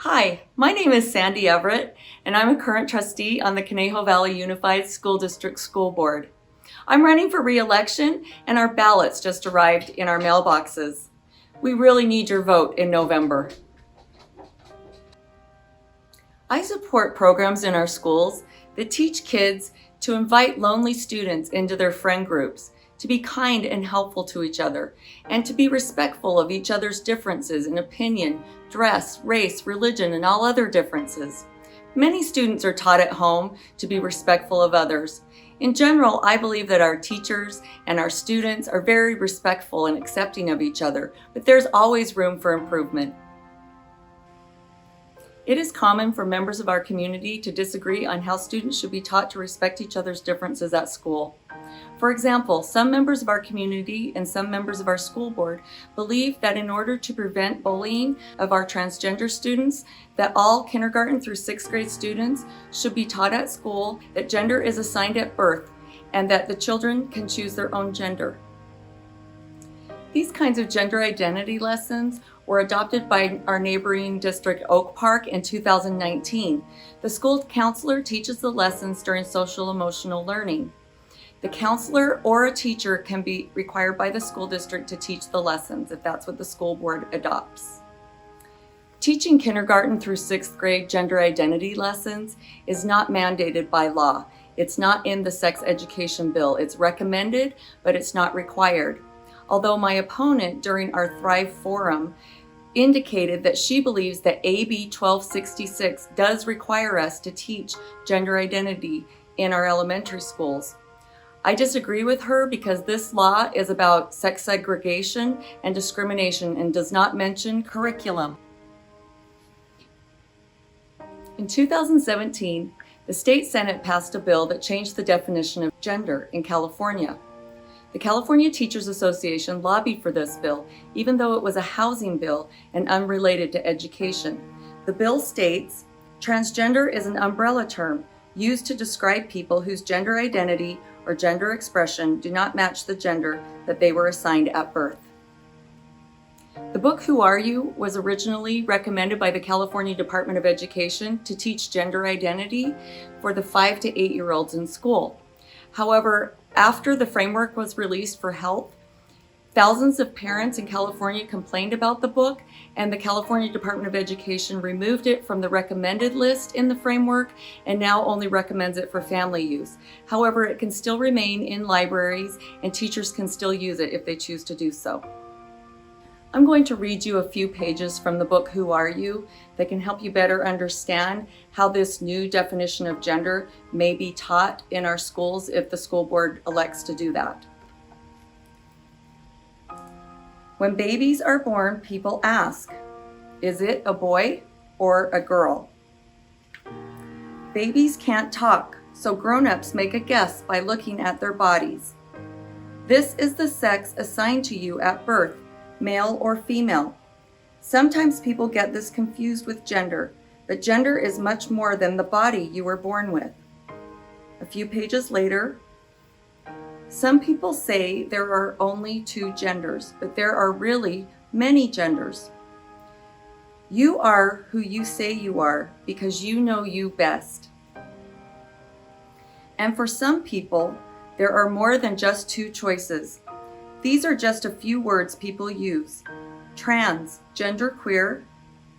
Hi, my name is Sandy Everett, and I'm a current trustee on the Conejo Valley Unified School District School Board. I'm running for re-election, and our ballots just arrived in our mailboxes. We really need your vote in November. I support programs in our schools that teach kids to invite lonely students into their friend groups, to be kind and helpful to each other, and to be respectful of each other's differences in opinion, dress, race, religion, and all other differences. Many students are taught at home to be respectful of others. In general, I believe that our teachers and our students are very respectful and accepting of each other, but there's always room for improvement. It is common for members of our community to disagree on how students should be taught to respect each other's differences at school. For example, some members of our community and some members of our school board believe that in order to prevent bullying of our transgender students, that all kindergarten through 6th grade students should be taught at school that gender is assigned at birth and that the children can choose their own gender. These kinds of gender identity lessons were adopted by our neighboring district, Oak Park, in 2019. The school counselor teaches the lessons during social emotional learning. The counselor or a teacher can be required by the school district to teach the lessons if that's what the school board adopts. Teaching kindergarten through 6th grade gender identity lessons is not mandated by law. It's not in the sex education bill. It's recommended, but it's not required. Although my opponent during our Thrive Forum indicated that she believes that AB 1266 does require us to teach gender identity in our elementary schools. I disagree with her because this law is about sex segregation and discrimination and does not mention curriculum. In 2017, the state Senate passed a bill that changed the definition of gender in California. The California Teachers Association lobbied for this bill, even though it was a housing bill and unrelated to education. The bill states, transgender is an umbrella term used to describe people whose gender identity or gender expression do not match the gender that they were assigned at birth. The book Who Are You was originally recommended by the California Department of Education to teach gender identity for the 5 to 8-year-olds in school. However, after the framework was released for health, thousands of parents in California complained about the book, and the California Department of Education removed it from the recommended list in the framework and now only recommends it for family use. However, it can still remain in libraries and teachers can still use it if they choose to do so. I'm going to read you a few pages from the book Who Are You that can help you better understand how this new definition of gender may be taught in our schools if the school board elects to do that. When babies are born, people ask, is it a boy or a girl? Babies can't talk, so grown-ups make a guess by looking at their bodies. This is the sex assigned to you at birth, male or female. Sometimes people get this confused with gender, but gender is much more than the body you were born with. A few pages later, some people say there are only 2 genders, but there are really many genders. You are who you say you are because you know you best. And for some people, there are more than just 2 choices. These are just a few words people use. Trans, genderqueer,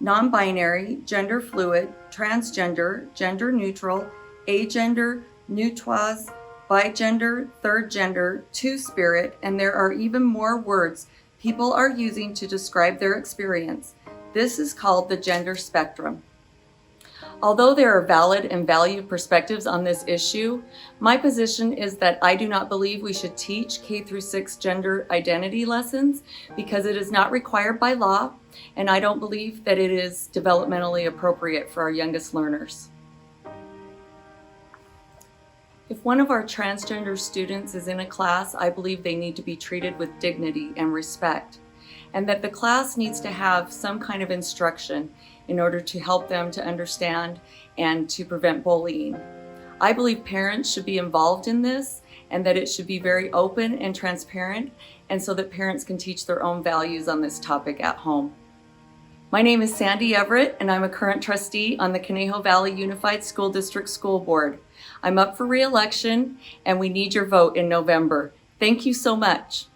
non-binary, gender fluid, transgender, gender neutral, agender, neutoise, bigender, third gender, two-spirit, and there are even more words people are using to describe their experience. This is called the gender spectrum. Although there are valid and valued perspectives on this issue, my position is that I do not believe we should teach K-6 gender identity lessons because it is not required by law, and I don't believe that it is developmentally appropriate for our youngest learners. If one of our transgender students is in a class, I believe they need to be treated with dignity and respect, and that the class needs to have some kind of instruction in order to help them to understand and to prevent bullying. I believe parents should be involved in this and that it should be very open and transparent, and so that parents can teach their own values on this topic at home. My name is Sandy Everett, and I'm a current trustee on the Conejo Valley Unified School District School Board. I'm up for re-election, and we need your vote in November. Thank you so much.